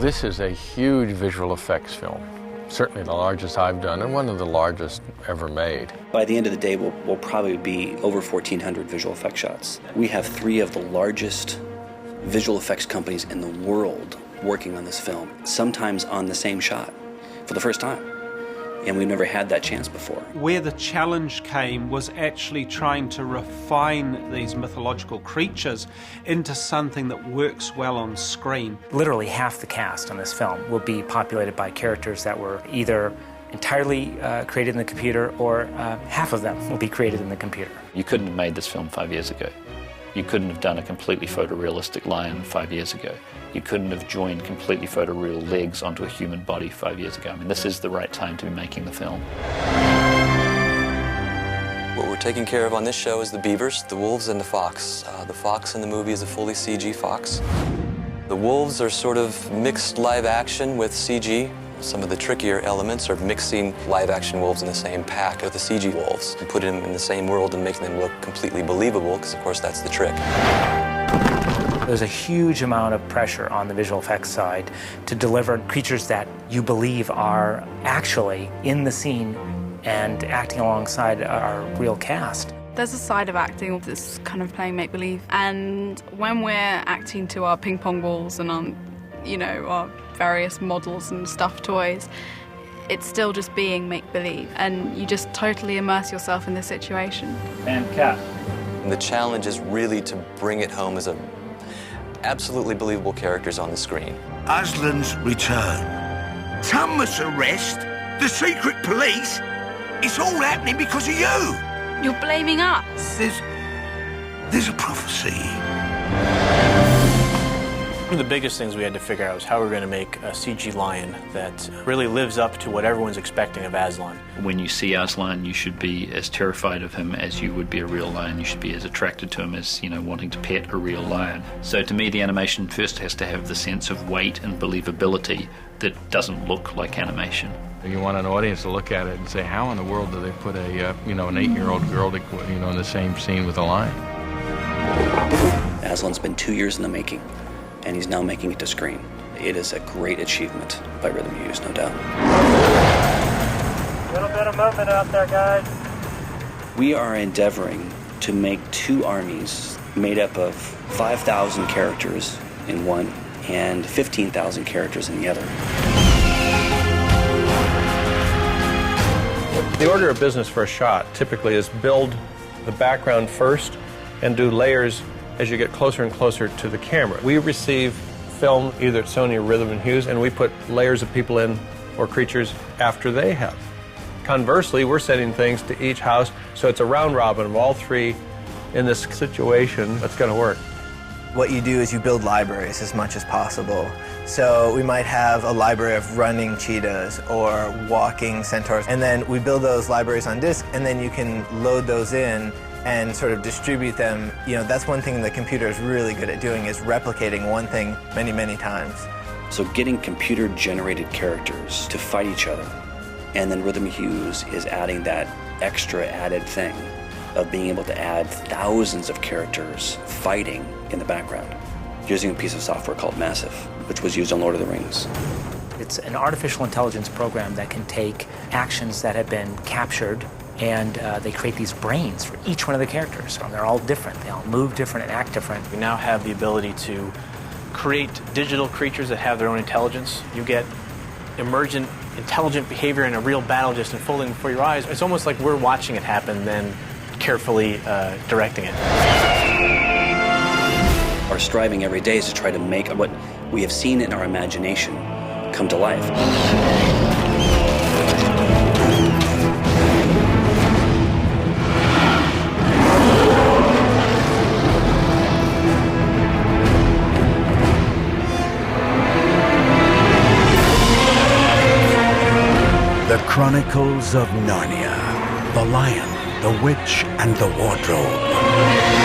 This is a huge visual effects film. Certainly the largest I've done and one of the largest ever made. By the end of the day, we'll probably be over 1,400 visual effects shots. We have 3 of the largest visual effects companies in the world working on this film, sometimes on the same shot for the first time. And we've never had that chance before. Where the challenge came was actually trying to refine these mythological creatures into something that works well on screen. Literally half the cast on this film will be populated by characters that were either entirely created in the computer or half of them will be created in the computer. You couldn't have made this film 5 years ago. You couldn't have done a completely photorealistic lion 5 years ago. You couldn't have joined completely photoreal legs onto a human body 5 years ago. I mean, this is the right time to be making the film. What we're taking care of on this show is the beavers, the wolves, and the fox. The fox in the movie is a fully CG fox. The wolves are sort of mixed live action with CG. Some of the trickier elements are mixing live-action wolves in the same pack of the CG wolves and putting them in the same world and making them look completely believable, because, of course, that's the trick. There's a huge amount of pressure on the visual effects side to deliver creatures that you believe are actually in the scene and acting alongside our real cast. There's a side of acting that's kind of playing make-believe, and when we're acting to our ping-pong balls and on, our various models and stuffed toys, it's still just being make-believe, and you just totally immerse yourself in the situation. And cut. And the challenge is really to bring it home as absolutely believable characters on the screen. Aslan's return. Thomas' arrest, the secret police, it's all happening because of you. You're blaming us. There's a prophecy. One of the biggest things we had to figure out was how we're going to make a CG lion that really lives up to what everyone's expecting of Aslan. When you see Aslan, you should be as terrified of him as you would be a real lion. You should be as attracted to him as, wanting to pet a real lion. So to me, the animation first has to have the sense of weight and believability that doesn't look like animation. You want an audience to look at it and say, how in the world do they put an 8-year-old girl, in the same scene with a lion? Aslan's been 2 years in the making, and he's now making it to screen. It is a great achievement by Rhythm Hughes, no doubt. A little bit of movement out there, guys. We are endeavoring to make 2 armies made up of 5,000 characters in one and 15,000 characters in the other. The order of business for a shot typically is build the background first and do layers as you get closer and closer to the camera. We receive film either at Sony or Rhythm & Hughes, and we put layers of people in or creatures after they have. Conversely, we're sending things to each house, so it's a round robin of all 3 in this situation that's going to work. What you do is you build libraries as much as possible. So we might have a library of running cheetahs or walking centaurs, and then we build those libraries on disk, and then you can load those in and sort of distribute them. That's one thing the computer is really good at doing, is replicating one thing many, many times. So getting computer-generated characters to fight each other, and then Rhythm Hughes is adding that extra added thing of being able to add thousands of characters fighting in the background using a piece of software called Massive, which was used on Lord of the Rings. It's an artificial intelligence program that can take actions that have been captured, and they create these brains for each one of the characters. So they're all different. They all move different and act different. We now have the ability to create digital creatures that have their own intelligence. You get emergent, intelligent behavior in a real battle just unfolding before your eyes. It's almost like we're watching it happen, then carefully directing it. Our striving every day is to try to make what we have seen in our imagination come to life. The Chronicles of Narnia. The Lion, the Witch, and the Wardrobe.